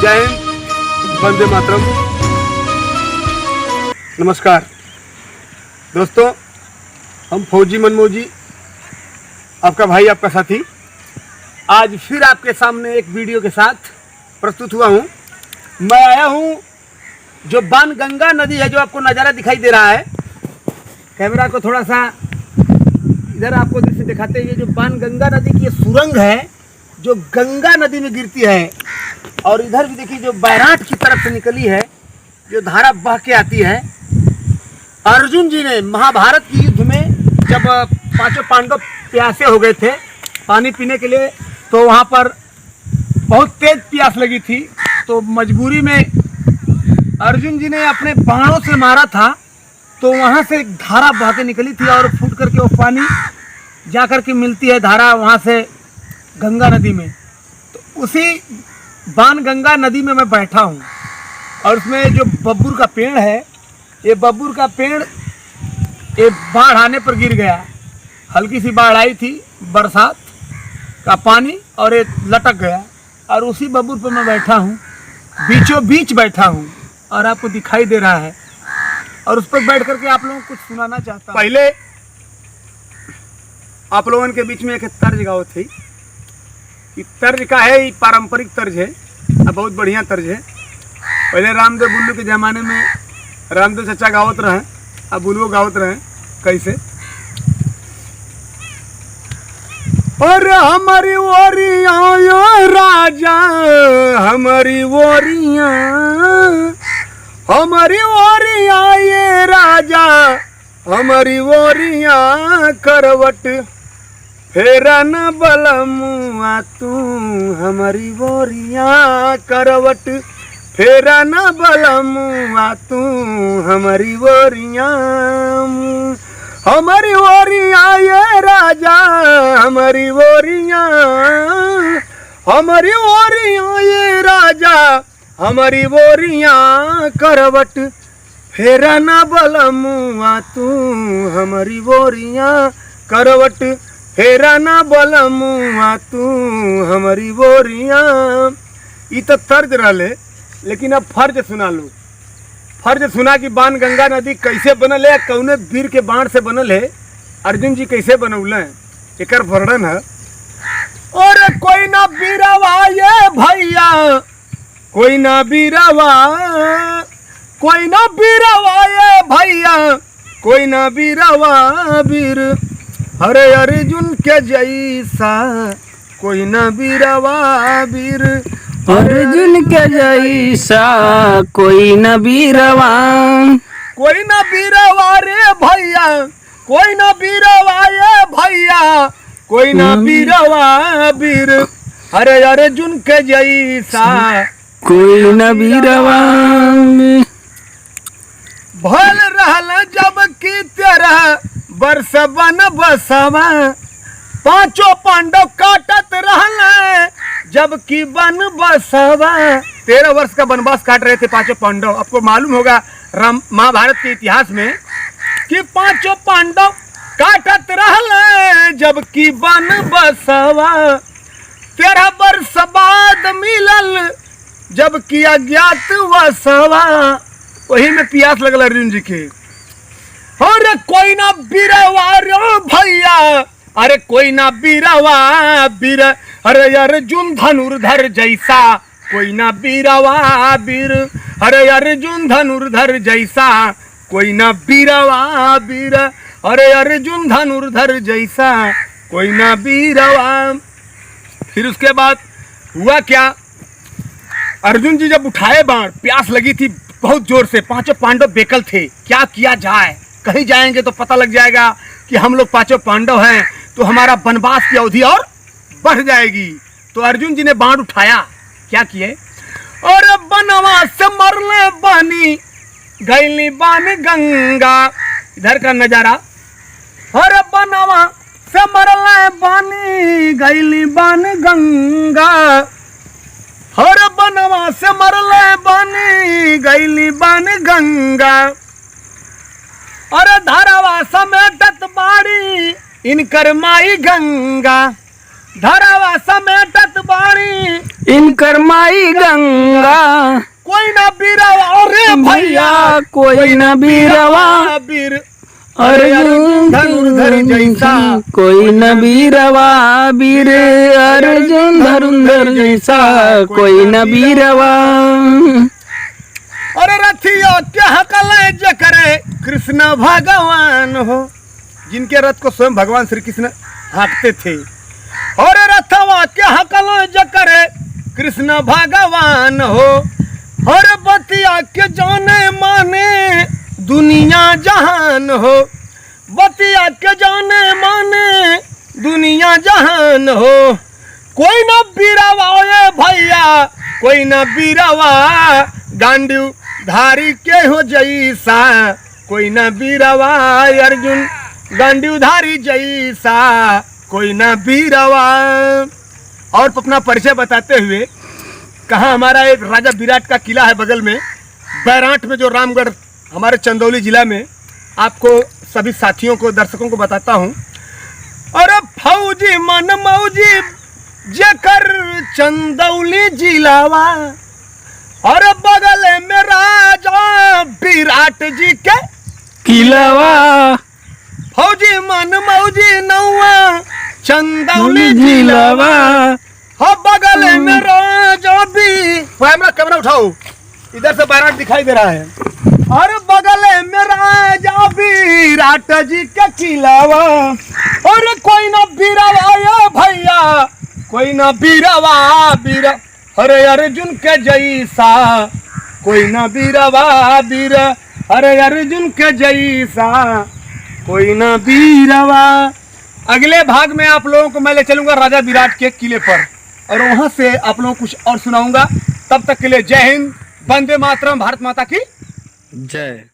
जय हिंद, वंदे मातरम। नमस्कार दोस्तों, हम फौजी मनमोजी, आपका भाई, आपका साथी, आज फिर आपके सामने एक वीडियो के साथ प्रस्तुत हुआ हूँ। मैं आया हूँ जो बाणगंगा नदी है, जो आपको नज़ारा दिखाई दे रहा है। कैमरा को थोड़ा सा इधर आपको दृश्य दिखाते हैं। ये जो बाणगंगा नदी की सुरंग है जो गंगा नदी में गिरती है, और इधर भी देखिए जो बैराट की तरफ से निकली है, जो धारा बह के आती है। अर्जुन जी ने महाभारत की युद्ध में जब पांचों पांडव प्यासे हो गए थे पानी पीने के लिए, तो वहाँ पर बहुत तेज प्यास लगी थी, तो मजबूरी में अर्जुन जी ने अपने बाणों से मारा था, तो वहाँ से एक धारा बह के निकली थी और फूट करके वो पानी जा कर के मिलती है धारा वहाँ से गंगा नदी में। तो उसी बाणगंगा नदी में मैं बैठा हूँ, और उसमें जो बबूर का पेड़ है, ये बबूर का पेड़ ये बाढ़ आने पर गिर गया। हल्की सी बाढ़ आई थी, बरसात का पानी, और ये लटक गया, और उसी बबूर पर मैं बैठा हूँ, बीचों बीच बैठा हूँ, और आपको दिखाई दे रहा है, और उस पर बैठ करके आप लोगों को कुछ सुनाना चाहता हूँ। पहले आप लोगों के बीच में एक तर्ज गाओ थी। ये तर्ज का है, ये पारंपरिक तर्ज है, बहुत बढ़िया तर्ज है। पहले रामदेव बुल्लू के ज़माने में रामदेव चचा गावत रहे, अब बुल्लू गावत रहे। कैसे? और हमारी ओरिया राजा, हमारी ओरिया, हमारी ओरिया ये राजा, हमारी ओरिया करवट फेरा न बलमुआ तू, हमारी ओरिया करवट फेरा न बलमुआ तू, हमारी ओरिया, हमारी ओरिया ये राजा, हमारी ओरिया, हमारी ओरिया ये राजा, हमारी ओरिया करवट फेरा न बलमुआ तू, हमारी ओरिया करवट फेरा न बलमुआ तू, हमारी ओरिया। ये तो तर्ज रहले, लेकिन अब फर्ज सुना लो। फर्ज सुना कि बाणगंगा नदी कैसे बनल है, कौने वीर के बाण से बनल है, अर्जुन जी कैसे बनौले हैं, एकर वर्णन है। और कोई ना बीरवा ये भैया, कोई ना बीरवा, कोई ना बीरवा ये भैया, कोई ना बीरवा वीर, अरे अर्जुन के जैसा कोई ना बीरवा वीर, अर्जुन के जैसा कोई न बीरवा, कोई ना बीरवा रे भैया, कोई ना बीरवा ये भैया, कोई ना बीरवा वीर, अरे अर्जुन के जैसा कोई न बीरवा। भल रहल जब की तेरा बरस बन बसवा, पांचों पांडव काटत रहल जब की बन बसवा। 13 वर्ष का वनवास काट रहे थे पांचों पांडव। आपको मालूम होगा राम महाभारत के इतिहास में कि पांचों पांडव काटत रहल जब की बन बसवा। 13 वर्ष बाद मिलल जब की अज्ञात वसवा। वही में प्यास लगल अर्जुन जी के। अरे कोई ना बीरवा रो भैया, अरे कोई ना बीरवा बीर, अरे अर्जुन धनुर्धर जैसा कोई ना बीरवा वीर, अरे अर्जुन धनुर्धर जैसा कोई ना बीरवा वीर, अरे अर्जुन धनुर्धर जैसा कोई ना बीरवा। फिर उसके बाद हुआ क्या, अर्जुन जी जब उठाए बाण, प्यास लगी थी बहुत जोर से, पांचों पांडव बेकल थे, क्या किया जाए, कहीं जाएंगे तो पता लग जाएगा कि हम लोग पांचों पांडव हैं, तो हमारा वनवास की अवधि और बढ़ जाएगी। तो अर्जुन जी ने बाण उठाया, क्या किए, और वनवास से मरले बानी गैली बान गंगा। इधर का नजारा, और वनवास से मरले बानी गैली बान गंगा, हर बनवा से मरले बानी गैली बान गंगा। और धरवा समेटत बाड़ी इनकर माई गंगा, धरवा समेटत बाड़ी इनकर माई गंगा कोई ना बीरवा अरे भैया कोई न बीरवा बीर अर्जुन धनुर्धर जैसा कोई न बीरवा वीर अर्जुन धनुर्धर जैसा कोई न बीरवा। अरे रथिया क्या हकले जे करे कृष्ण भगवान हो, जिनके रथ को स्वयं भगवान श्री कृष्ण हाँकते थे। और रथवा क्या हकले जे करे कृष्ण भगवान हो, और बतिया के जाने माने दुनिया जहान हो, बतिया के जाने माने दुनिया जहान हो। कोई ना बीरवा ए भैया कोई ना बीरवा गांडू धारी के हो जैसा कोई ना बीरवा अर्जुन गांडू धारी जैसा कोई ना बीरवा। और अपना परिचय बताते हुए कहाँ हमारा एक राजा विराट का किला है बगल में बैरांठ में, जो रामगढ़ हमारे चंदौली जिला में, आपको सभी साथियों को दर्शकों को बताता हूँ। अरे फौजी मन मौजी जेकर चंदौली जिलावा, और बगल में राजा विराट जी के किलावा, फौजी मन मौजी नौवा चंदौली जिलावा, हाँ बगल में राजा भी। कैमरा उठाओ, इधर से बैराट दिखाई दे रहा है। और बगल में राजा विराट जी का किलावा, और कोई ना बीरवा या भैया कोई ना बीरवा बीर अरे अर्जुन के जैसा कोई ना बीरवा बीर अरे अर्जुन के जैसा कोई ना बीरवा। अगले भाग में आप लोगों को मैं ले चलूंगा राजा विराट के किले पर, और वहां से आप लोगों को कुछ और सुनाऊंगा। तब तक के लिए जय हिंद, वंदे मातरम, भारत माता की जय।